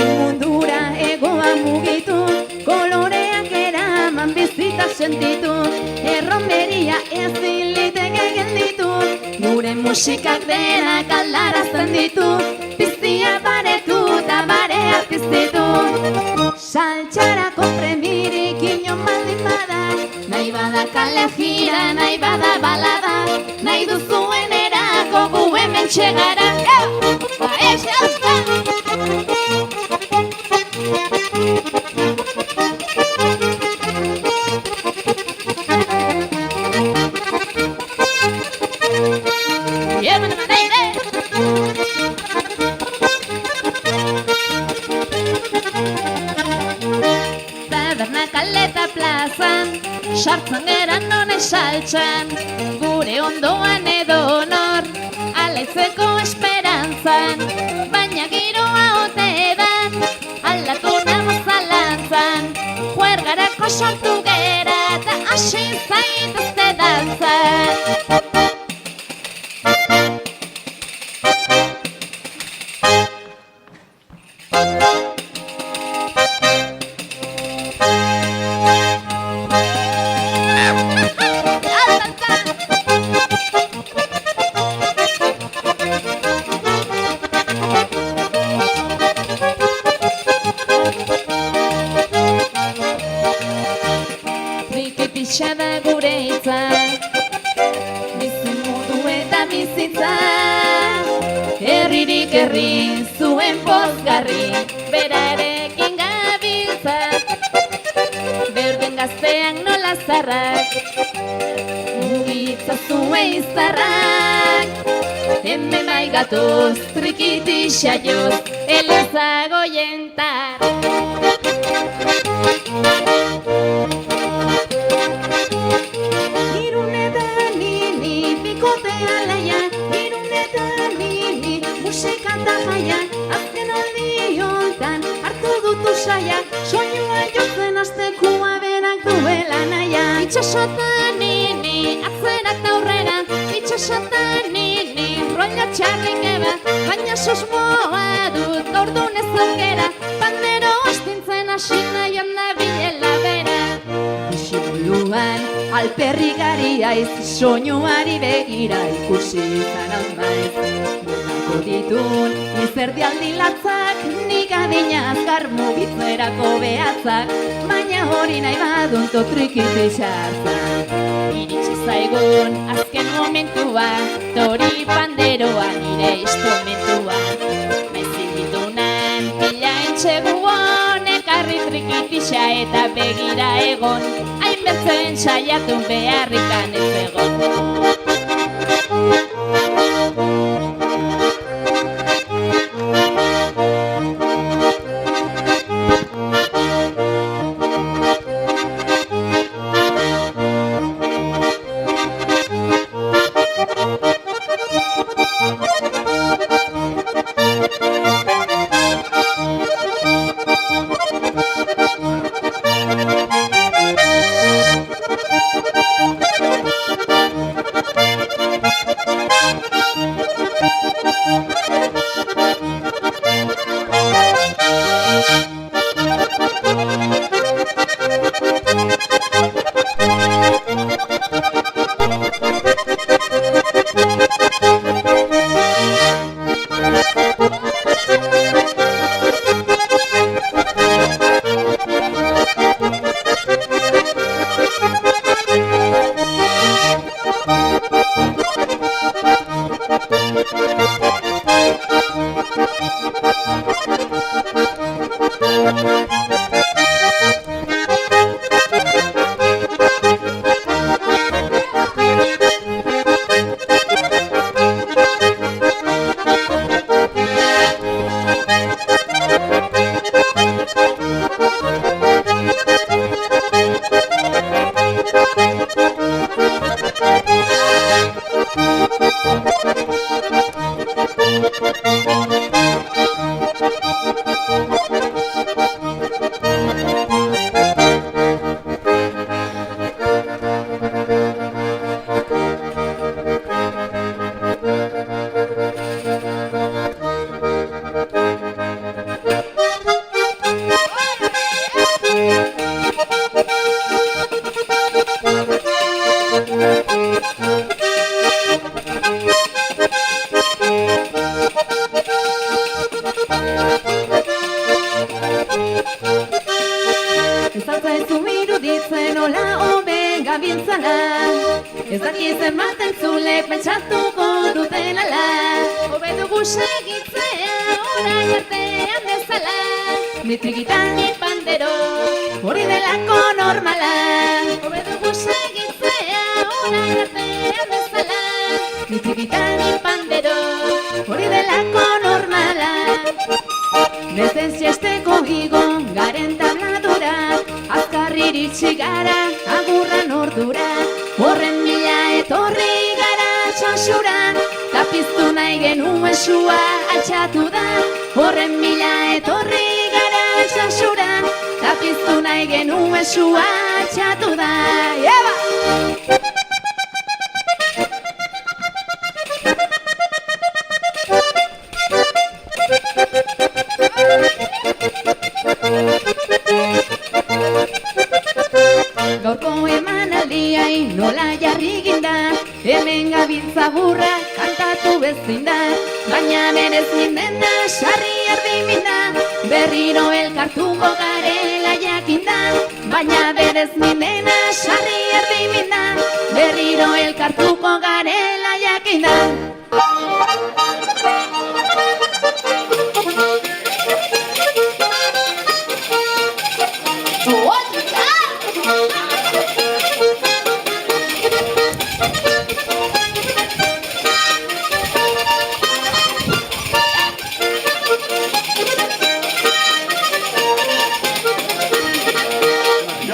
mundura egoa mugitu, koloreak eraman bizita sentitu, erromeria ezin liteke gelditu, gure musikak denak aldarazten ditu, piztia baretu eta barea piztitu. Saltxarako premirik inon baldin bada, nahi bada kale jira, nahi bada balada, nahi duzuen erako gu hemen txegara. Taberna kaleta plazan, sartzen geran nonez saltxan, gure ondoan edo nor, alaitzeko esperantzan, baina giroa ote da, aldatu nago zalantzan, juergarako sortu gera eta hasi zaituzte dantzan. Da gure hitza, bizimodu eta bizitza, herririk herri zuen pozgarri, berarekin gabiltza, berden gazteak nola zarrak, mugitza zue izarrak, hemen bai gatoz, trikiti saioz, elezagoientar. Azken aldi hontan hartu dutu saia, soinua jotzen aztekua berak duela naia. Itxasotan nini, atzerak aurrera, itxasotan nini, roila txarrik eba, baina susmoa dut gaurdun ez aukera, bandero astintzen hasi nahian da bilela bera. Isimuluan alperri gari aiz, soinuari begira ikusi izan hau maiz. Ditun, izerdi aldi latzak, nik adina azkar mugitzerako behatzak, baina hori nahi badun totrikiti xartzak. Iritsi zaigun azken momentua, tori panderoa nire instrumentua. Mezilitunan pila entxegu honek arri trikitixa eta begira egon, hainbertzen saiatu beharrikan ez egon. nola hobe gabiltzala, ez dakizen bat entzule pentsatuko dutenala. Hobe dugu segitzea orain artean bezala, ni trigitan ni pandero, hori delako normala. Hobe dugu segitzea orain artean bezala, ni trigitan ni pandero, hori delako normala. Nezen siesteko gigon garen tabladura, azkar iritsi gara agurran ordura. Horren bila etorri gara txosura, tapiztu nahi genuen sua altxatu da. Horren bila etorri gara txosura, tapiztu nahi genuen sua altxatu da. Gaurko emanaldiai nola jarri ginda, hemen gabiltza burra kantatu bezin da. Baina berez mindena, sarri erdiminda, berriro elkartuko garela jakinda. Baina berez mindena, sarri erdiminda, berriro elkartuko garela jakinda.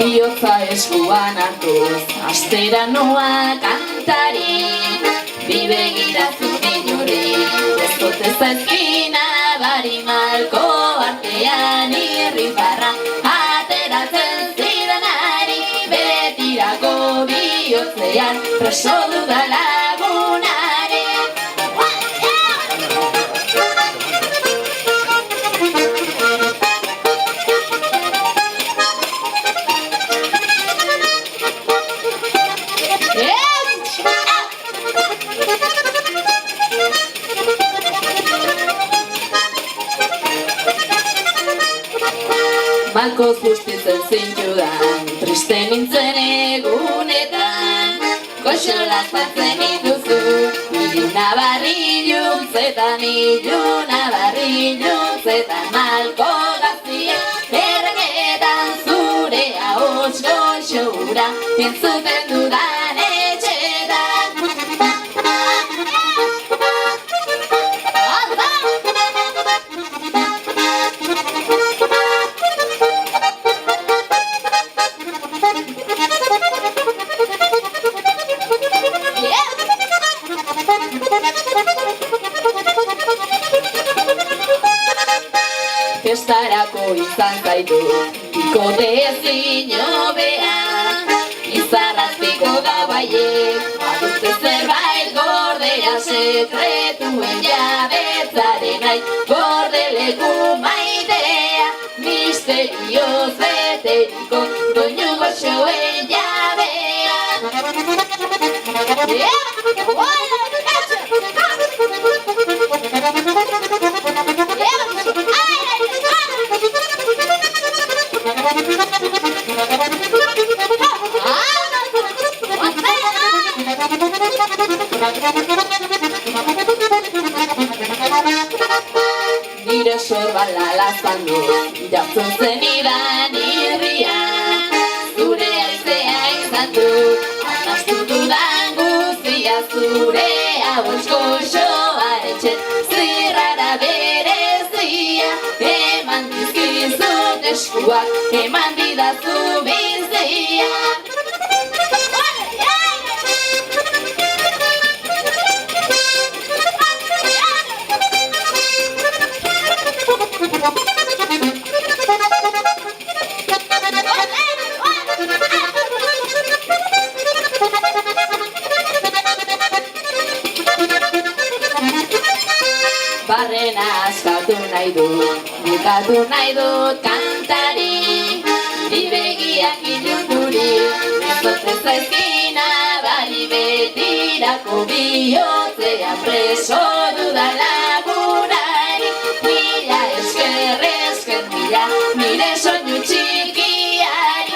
Biotza eskuan hartuz, astera noa kantari, bi begira zuri, ez dute zaizkina bari malko artean irribarra, ateratzen zidanari, betirako bihotzean, preso duda lagunari. Malkoz bustitzen zintudan, triste nintzen egunetan, koxolaz batzen dituzu, iluna barriluntzetan, malko gaztia, erreketan zure ahots goxoura, entzuten dudan etxetan. Festarako izan zaitu, ikote ezin hobea, izarraztiko gabaiek, badute zerbait gordea, sekretuen jabetzaren nahi, gordeleku maitea, misterioz beteriko, doinu goxoen jabea. Nire sorbala laztandu, jartzen zenidan irria, zure aizea izan du, anastu dudan guztia, zure ahots goxoaren txet, zirrara berezia, eman dizkizut eskuak, eman didazu bizia. Barrena askatu nahi dut, bukatu nahi dut kantari, bi begiak ilunduri, ez dute zaizkina bari betirako bihotzean preso dudan lagunari. Mila esker, mila nire soinu txikiari.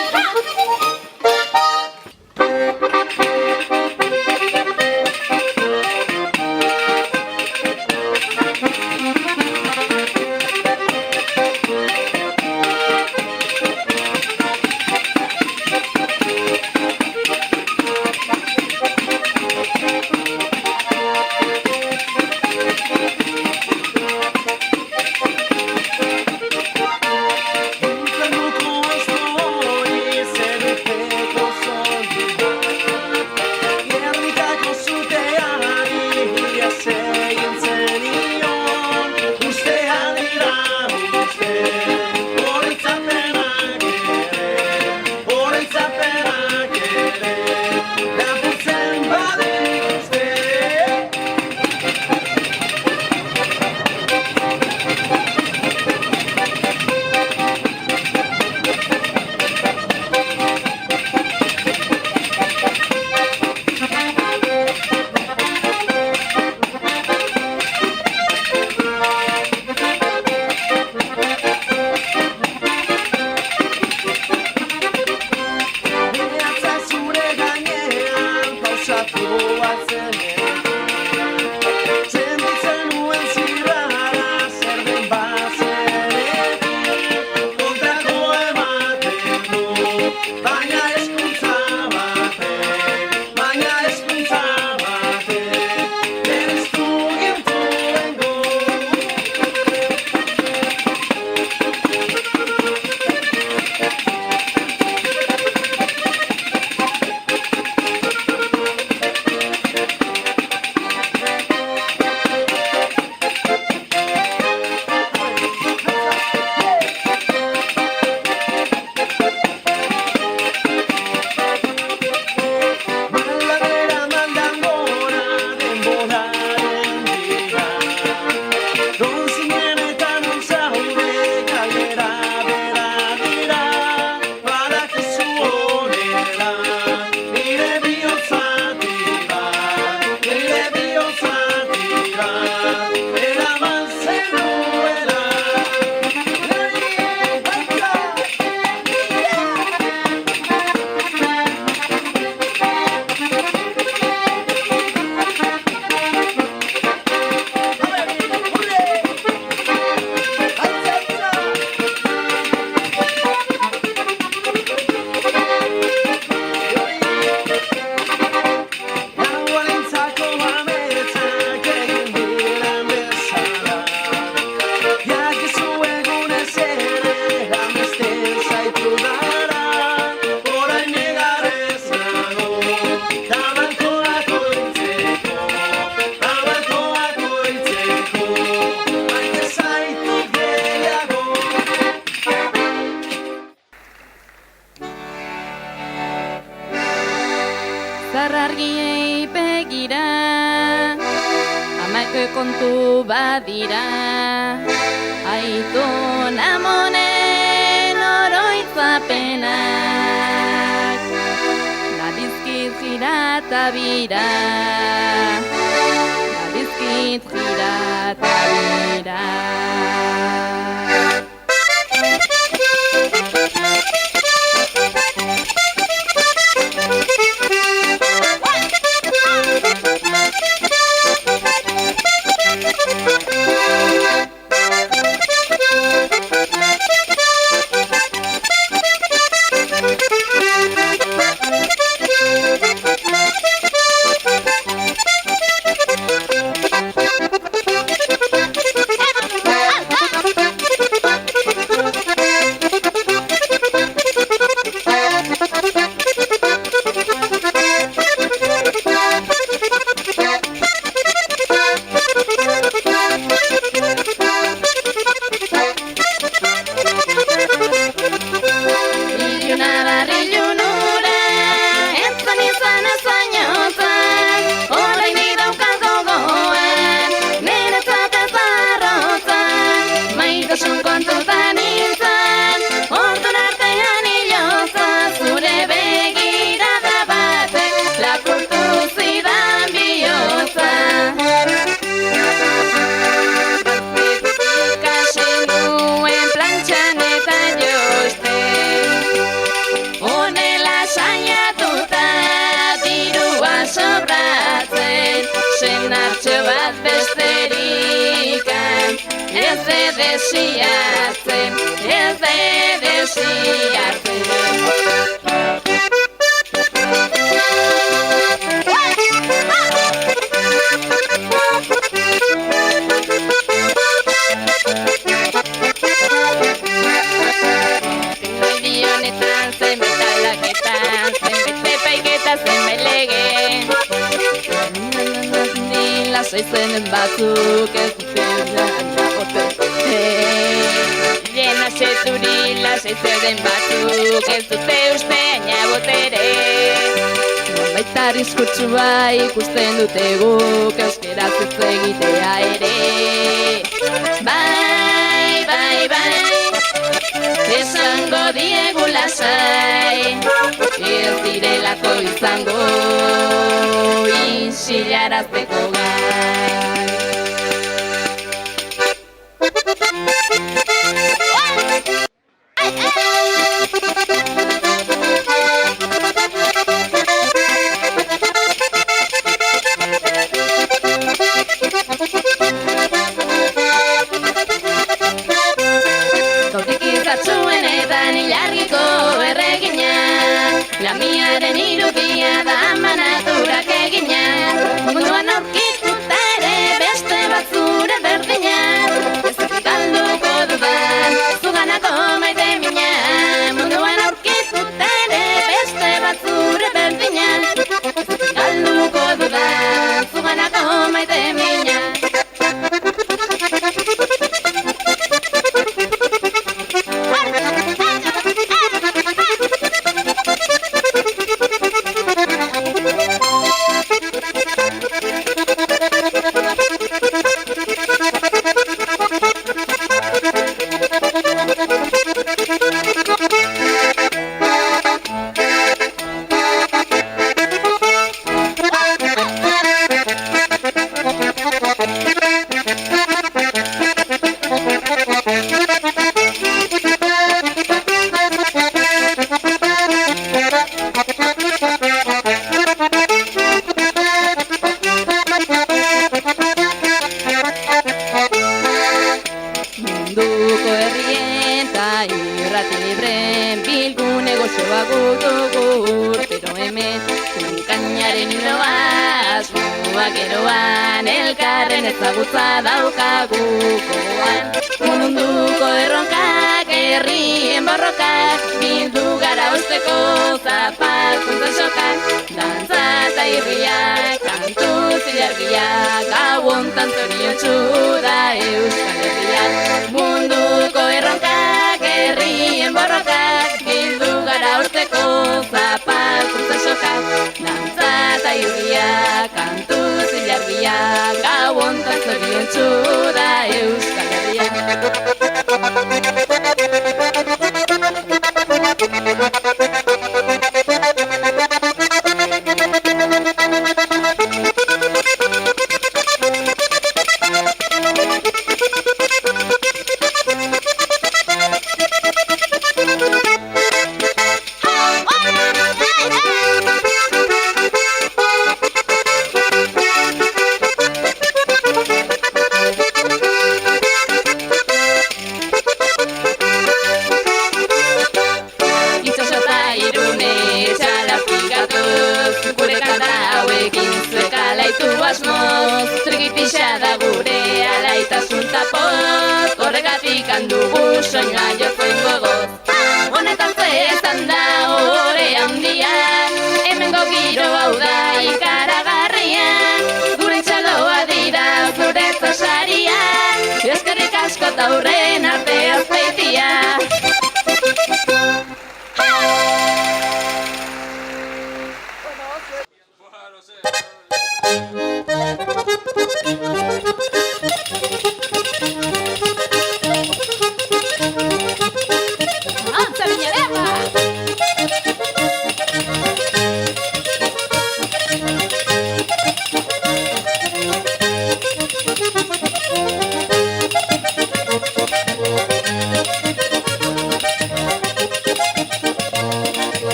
kontu badira, Aitona Amonen oroitzapenak, nabizkit gira eta bira, nabizkit gira eta bira. Senartxo bat besterikan, ez de desiatzen, ez de desiatzen. Honetan zenbait aldaketan, zenbait epaiketa, zenbait lege. Lasaitzen batzuk ez duten botere. Jenaseturi lasaitzen batzuk ez dute uste aina botere. Nonbait arriskutsua ikusten dute guk euskeraz ez egitea ere. Bai, bai, bai, esango diegu lasai, ez direlako izango isilarazteko gai. Lamiaren irudia da manaturak egina, munduan aurkituta ere beste bat zure berdina. Ez galduko dudan, zuganako maite mina, munduan aurkituta ere beste bat zure berdina. Ez galduko dudan, zuganako maite mina. Munduko herrien ta irrati libren bilgune gozoa gutugu urtero hemen. Kainaren hiloaz, mundua geroan, elkarren ezagutza daukagu gogoan. Munduko erronkak, herrien borrokak, bildu gara usteko zapalkuntza sokak. Dantza eta irriak, kantu zilargiak, gau hontan zoriontsu da Euskal Herriak. Munduko erronkak, herrien borrokak, bildu gara usteko zapalkuntza sokak. Dantza eta irriak, kantu zilargiak, gau hontan zoriontsu unibertsu da Euskal Herria. Asmoz, trikitisa da gure alaitasun tapoz, horregatik handugu soinua jotzen gogoz. Honetan zezan da ore handia, hemengo giro hau da ikaragarria, gure txaloa dira zure zasaria, eskerrik asko taurren arte azpeitia.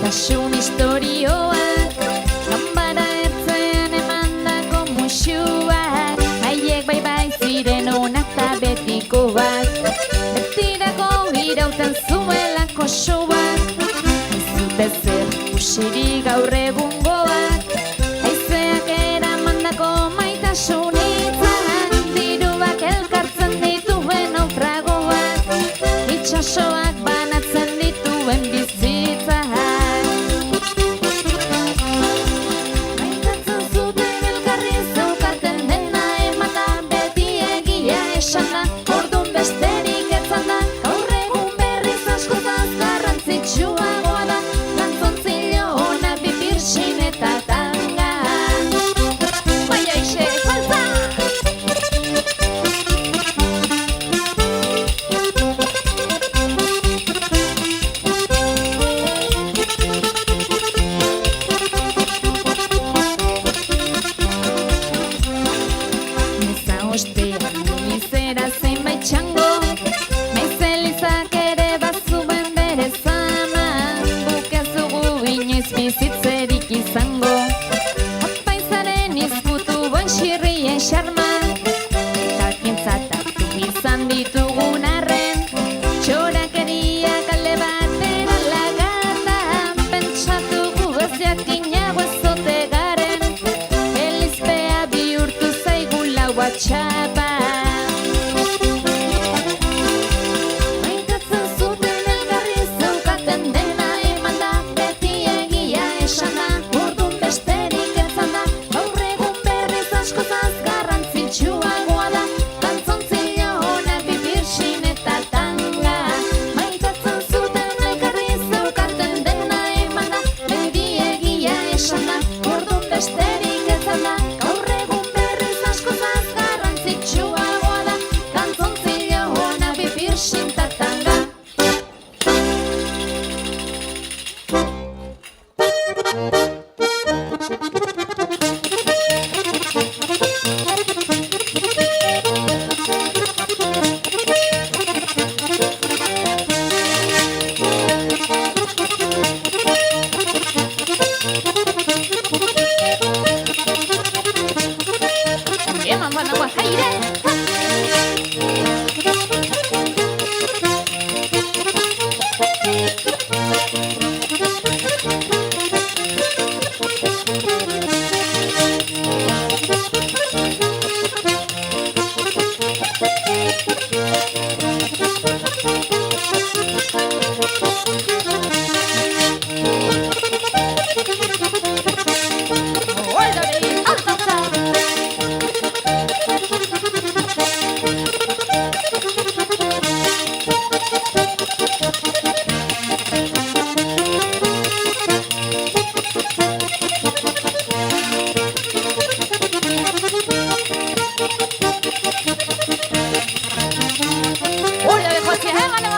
Maitasun historioak, ganbara ertzen emandako musuak, haiek bai ziren onak ta betikoak, betirako irauten zuelako shoak, ez zute zer ikusirik gaur egungoak, haizeak eramandako maitasun hitzak, diruak elkartzen dituen naufragoak, itxasoak banatzen dituen bizitzak. Maitatzen zuten elkarri zeukaten dena emata beti egia esan da, orduan besterik etzan da, gaur egun berriz askotaz garrantzitsuagoa da, lantzontzilo ona bipirsin eta tanga. Baina ixe, falta! bale,